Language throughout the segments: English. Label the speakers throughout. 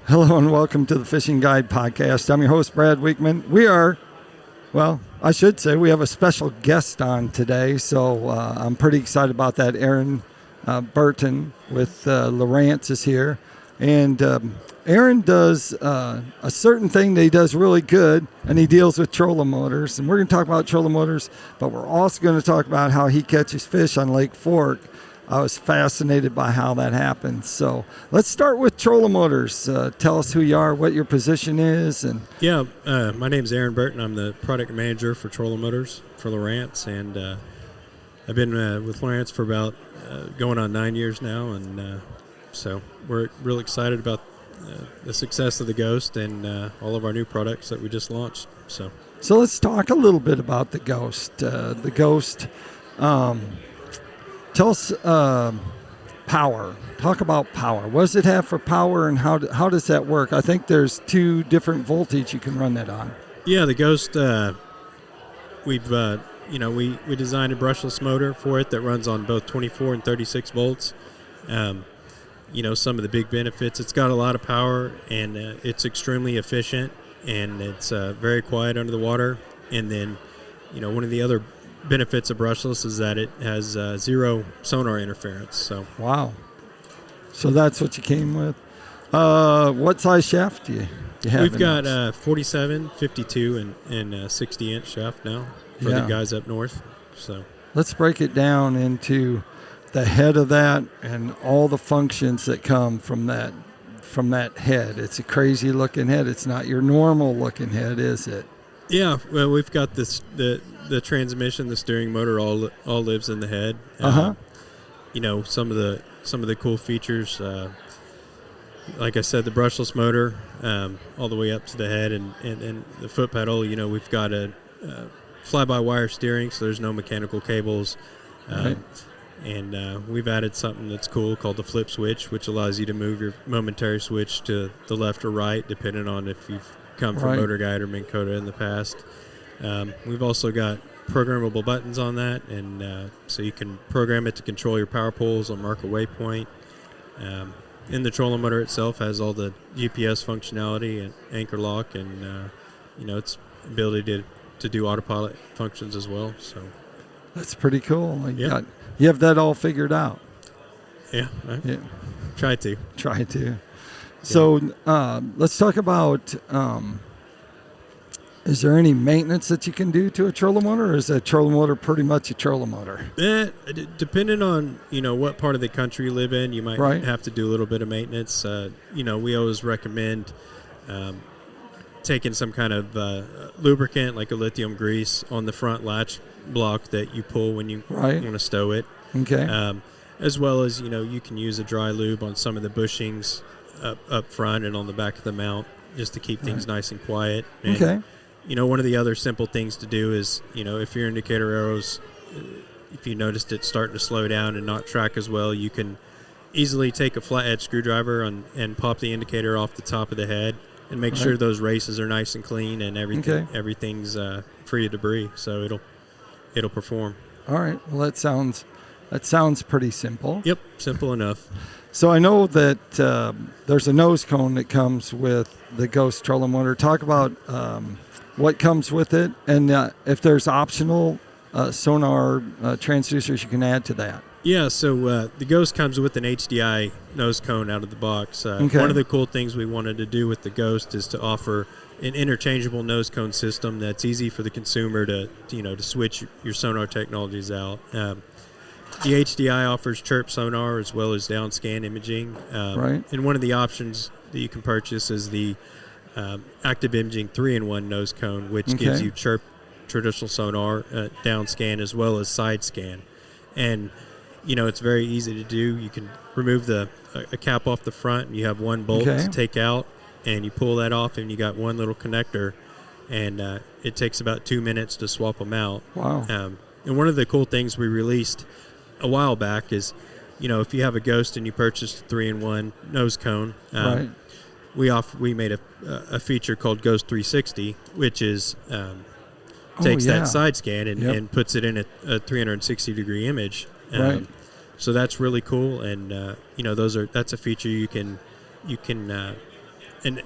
Speaker 1: Hello and welcome to the Fishing Guide Podcast. I'm your host, Brad Wiegmann. We have a special guest on today, so I'm pretty excited about that. Aaron Burton with Lowrance is here. And Aaron does a certain thing that he does really good, and he deals with trolling motors. And we're going to talk about trolling motors, but we're also going to talk about how he catches fish on Lake Fork. I was fascinated by how that happens. So let's start with trolling motors. Tell us who you are, what your position is.
Speaker 2: My name is Aaron Burton. I'm the product manager for trolling motors for Lowrance, and I've been with Lowrance for about going on 9 years now, and so we're real excited about the success of the Ghost and all of our new products that we just launched. So
Speaker 1: let's talk a little bit about the Ghost. The Ghost. Tell us power. Talk about power. What does it have for power, and how does that work? I think there's two different voltage you can run that on.
Speaker 2: Yeah, the Ghost. We designed a brushless motor for it that runs on both 24 and 36 volts. Some of the big benefits. It's got a lot of power, and it's extremely efficient, and it's very quiet under the water. And then, one of the other benefits of brushless is that it has zero sonar interference. So
Speaker 1: wow. So that's what you came with. What size shaft do you have?
Speaker 2: We've got 47, 52, and 60-inch shaft now for the guys up north. So
Speaker 1: let's break it down into the head of that and all the functions that come from that head. It's a crazy looking head. It's not your normal looking head, is it?
Speaker 2: Yeah, well, we've got the transmission, the steering motor all lives in the head. Some of the cool features, like I said, the brushless motor, all the way up to the head, and the foot pedal. We've got a fly-by-wire steering, so there's no mechanical cables.
Speaker 1: Right.
Speaker 2: And we've added something that's cool called the flip switch, which allows you to move your momentary switch to the left or right, depending on if you've come from Motor Guide or Minn Kota in the past. We've also got programmable buttons on that, and so you can program it to control your power poles or mark a waypoint. And the trolling motor itself has all the GPS functionality and anchor lock, and its ability to do autopilot functions as well. So
Speaker 1: that's pretty cool. You have that all figured out.
Speaker 2: Yeah. Try to.
Speaker 1: So let's talk about, is there any maintenance that you can do to a trolling motor, or is a trolling motor pretty much a trolling motor?
Speaker 2: Depending on, what part of the country you live in, you might have to do a little bit of maintenance. We always recommend taking some kind of lubricant, like a lithium grease, on the front latch block that you pull when you want to stow it.
Speaker 1: Okay.
Speaker 2: As well as, you can use a dry lube on some of the bushings up front and on the back of the mount, just to keep things nice and quiet. And,
Speaker 1: okay.
Speaker 2: One of the other simple things to do is, if your indicator arrows, if you noticed it starting to slow down and not track as well, you can easily take a flathead screwdriver and pop the indicator off the top of the head and make sure those races are nice and clean and everything's free of debris, so it'll perform.
Speaker 1: All right. Well, that sounds pretty simple.
Speaker 2: Yep, simple enough.
Speaker 1: So I know that there's a nose cone that comes with the Ghost trolling motor. Talk about what comes with it, and if there's optional sonar transducers you can add to that.
Speaker 2: Yeah, so the Ghost comes with an HDI nose cone out of the box. One of the cool things we wanted to do with the Ghost is to offer an interchangeable nose cone system that's easy for the consumer to switch your sonar technologies out. The HDI offers chirp sonar as well as down scan imaging. And one of the options that you can purchase is the Active Imaging 3-in-1 nose cone, which gives you chirp traditional sonar, down scan, as well as side scan. And, it's very easy to do. You can remove a cap off the front, and you have one bolt to take out, and you pull that off, and you got one little connector, and it takes about 2 minutes to swap them out.
Speaker 1: Wow.
Speaker 2: And one of the cool things we released a while back is, if you have a Ghost and you purchased a 3-in-1 nose cone, we made a feature called Ghost 360, which is takes that side scan and puts it in a 360-degree image. So that's really cool, and that's a feature you can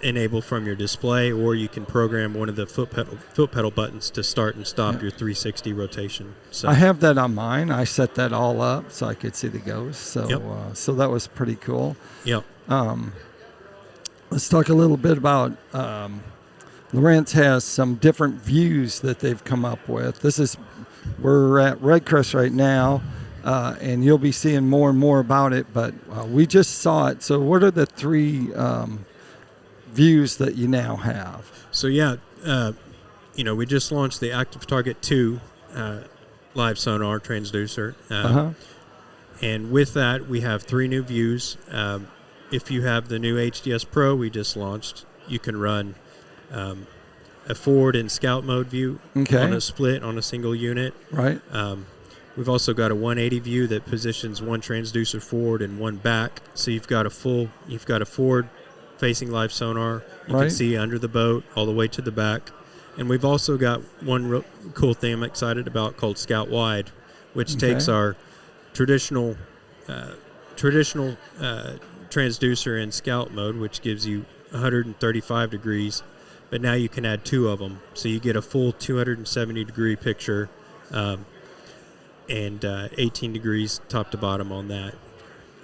Speaker 2: enable from your display, or you can program one of the foot pedal buttons to start and stop your 360 rotation. So
Speaker 1: I have that on mine. I set that all up so I could see the ghost. So so that was pretty cool.
Speaker 2: Yep.
Speaker 1: Let's talk a little bit about Lowrance has some different views that they've come up with. We're at Red Crest right now, and you'll be seeing more and more about it, but we just saw it. So what are the 3 views that you now have?
Speaker 2: So we just launched the ActiveTarget 2 live sonar transducer. And with that, we have 3 new views. If you have the new HDS Pro we just launched, you can run a forward and scout mode view on a split on a single unit.
Speaker 1: Right.
Speaker 2: We've also got a 180 view that positions one transducer forward and one back. So you've got a forward facing live sonar. You can see under the boat all the way to the back. And we've also got one real cool thing I'm excited about called Scout Wide, which takes our traditional transducer in scout mode, which gives you 135 degrees, but now you can add 2 of them, so you get a full 270 degree picture, and 18 degrees top to bottom on that.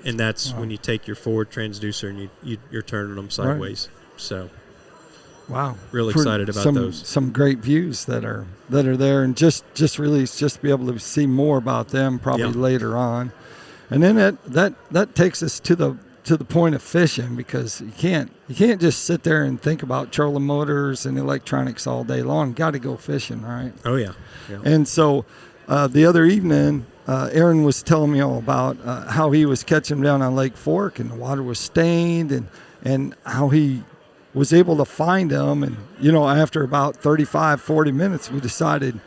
Speaker 2: And that's when you take your forward transducer and you're turning them sideways. So real excited about those.
Speaker 1: Some great views that are there, and just released, just to be able to see more about them probably later on. And then that takes us to the point of fishing, because you can't just sit there and think about trolling motors and electronics all day long. Got to go fishing, right?
Speaker 2: Oh yeah.
Speaker 1: And so the other evening, Aaron was telling me all about how he was catching them down on Lake Fork, and the water was stained, and how he was able to find them. And after about 35-40 minutes, we decided,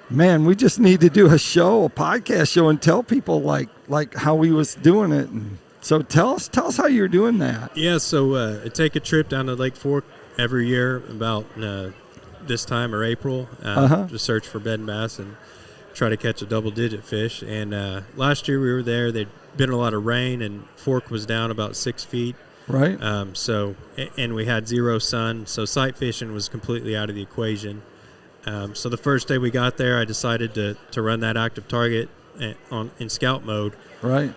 Speaker 1: man, we just need to do a podcast show, and tell people like how he was doing it. And so tell us how you're doing that.
Speaker 2: Yeah, so I take a trip down to Lake Fork every year about this time or April, to search for bed and bass and try to catch a double-digit fish. And last year we were there. There'd been a lot of rain, and Fork was down about 6 feet.
Speaker 1: Right.
Speaker 2: And we had 0 sun, so sight fishing was completely out of the equation. So the first day we got there, I decided to run that ActiveTarget in scout mode.
Speaker 1: Right.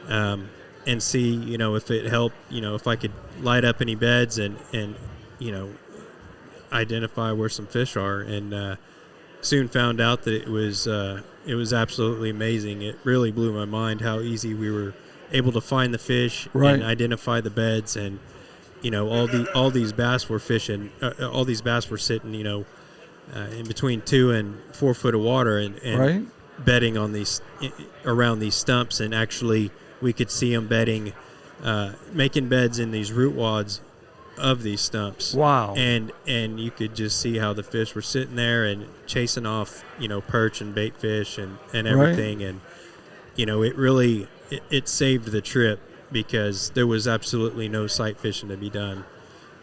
Speaker 2: And see, if it helped, if I could light up any beds and identify where some fish are. And soon found out that it was absolutely amazing. It really blew my mind how easy we were able to find the fish and identify the beds. And all these bass were fishing. All these bass were sitting, in between 2 and 4 foot of water, and bedding on these around these stumps. And actually, we could see them bedding, making beds in these root wads of these stumps.
Speaker 1: Wow.
Speaker 2: And you could just see how the fish were sitting there and chasing off, perch and bait fish and everything. And, it really, it saved the trip, because there was absolutely no sight fishing to be done.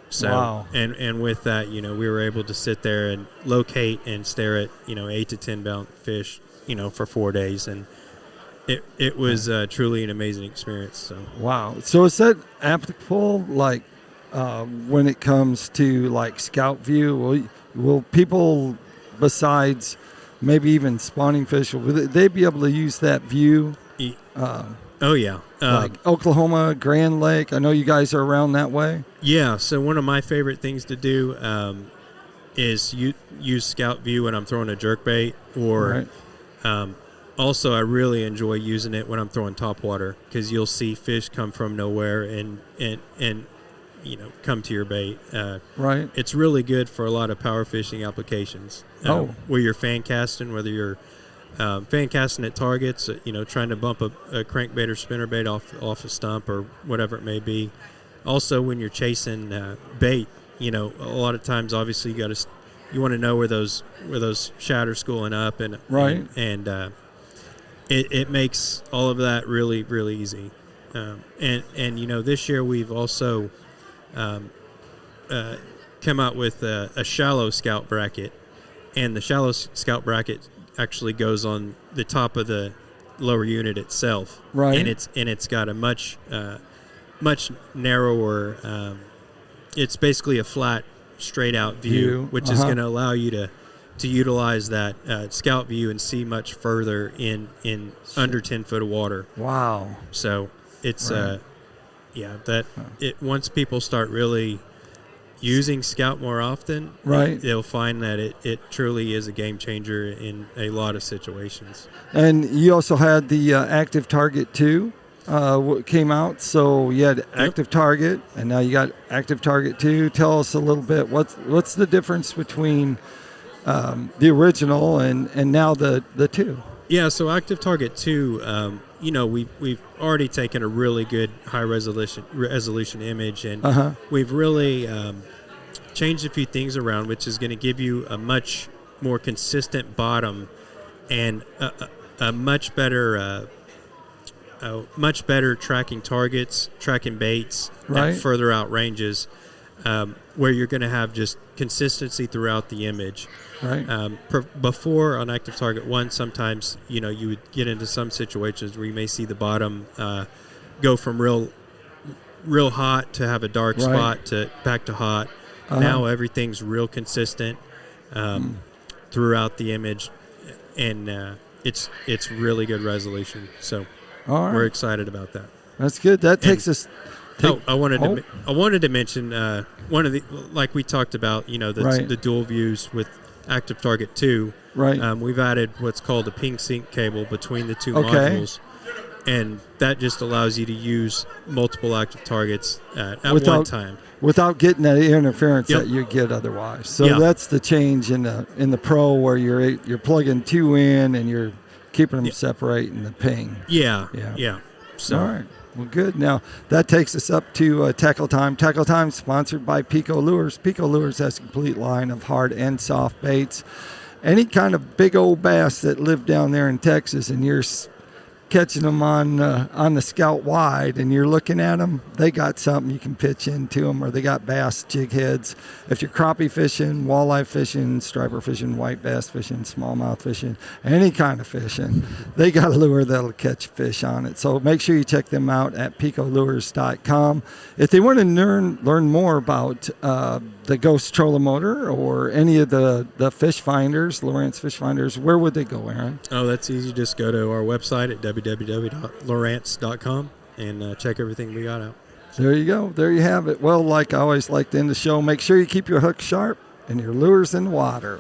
Speaker 2: So, and with that, we were able to sit there and locate and stare at, 8 to 10 pound fish, for 4 days. And it was truly an amazing experience. So
Speaker 1: So is that applicable, when it comes to scout view? Will people, besides maybe even spawning fish, will they be able to use that view?
Speaker 2: Oh yeah,
Speaker 1: Oklahoma, Grand Lake. I know you guys are around that way.
Speaker 2: Yeah. So one of my favorite things to do is use Scout View when I'm throwing a jerkbait, or also I really enjoy using it when I'm throwing topwater, because you'll see fish come from nowhere and come to your bait. It's really good for a lot of power fishing applications. Where you're fan casting, whether you're fan casting at targets, trying to bump a crankbait or spinnerbait off a stump or whatever it may be. Also, when you're chasing bait, a lot of times, obviously, you want to know where those shad are schooling up, and it makes all of that really, really easy. And this year we've also come out with a shallow scout bracket, and the shallow scout bracket actually goes on the top of the lower unit itself, and it's got a much narrower it's basically a flat, straight out view, which is going to allow you to utilize that scout view and see much further in under 10 foot of water.
Speaker 1: Wow.
Speaker 2: So it's once people start really using Scout more often,
Speaker 1: right,
Speaker 2: they'll find that it truly is a game changer in a lot of situations.
Speaker 1: And you also had the ActiveTarget 2 came out. So you had ActiveTarget, and now you got ActiveTarget 2. Tell us a little bit. What's the difference between the original and now the 2?
Speaker 2: Yeah, so ActiveTarget 2, we've already taken a really good high resolution image, and we've really changed a few things around, which is going to give you a much more consistent bottom and a much better tracking targets, tracking baits at further out ranges, where you're going to have just consistency throughout the image.
Speaker 1: Right.
Speaker 2: Before on ActiveTarget 1, sometimes you would get into some situations where you may see the bottom go from real hot to have a dark spot to back to hot. Now everything's real consistent throughout the image, and it's really good resolution. So we're excited about that.
Speaker 1: That's good. That takes us.
Speaker 2: I wanted to mention one of the, like we talked about, the dual views with ActiveTarget 2.
Speaker 1: Right.
Speaker 2: We've added what's called a ping sync cable between the two modules, and that just allows you to use multiple active targets at one time
Speaker 1: without getting that interference that you get otherwise. So that's the change in the Pro, where you're plugging 2 in and you're keeping them separate in the ping.
Speaker 2: Yeah. So.
Speaker 1: All right. Well, good. Now, that takes us up to Tackle Time. Tackle Time sponsored by PICO Lures. PICO Lures has a complete line of hard and soft baits. Any kind of big old bass that live down there in Texas, and you're catching them on the Scout wide, and you're looking at them, they got something you can pitch into them, or they got bass jig heads. If you're crappie fishing, walleye fishing, striper fishing, white bass fishing, smallmouth fishing, any kind of fishing, they got a lure that'll catch fish on it. So make sure you check them out at PicoLures.com. If they want to learn more about the Ghost trolling motor or any of the fish finders, Lowrance fish finders, where would they go, Aaron?
Speaker 2: Oh, that's easy. Just go to our website at www.lowrance.com and check everything we got out.
Speaker 1: There you go. There you have it. Well, like I always like to end the show, make sure you keep your hook sharp and your lures in the water.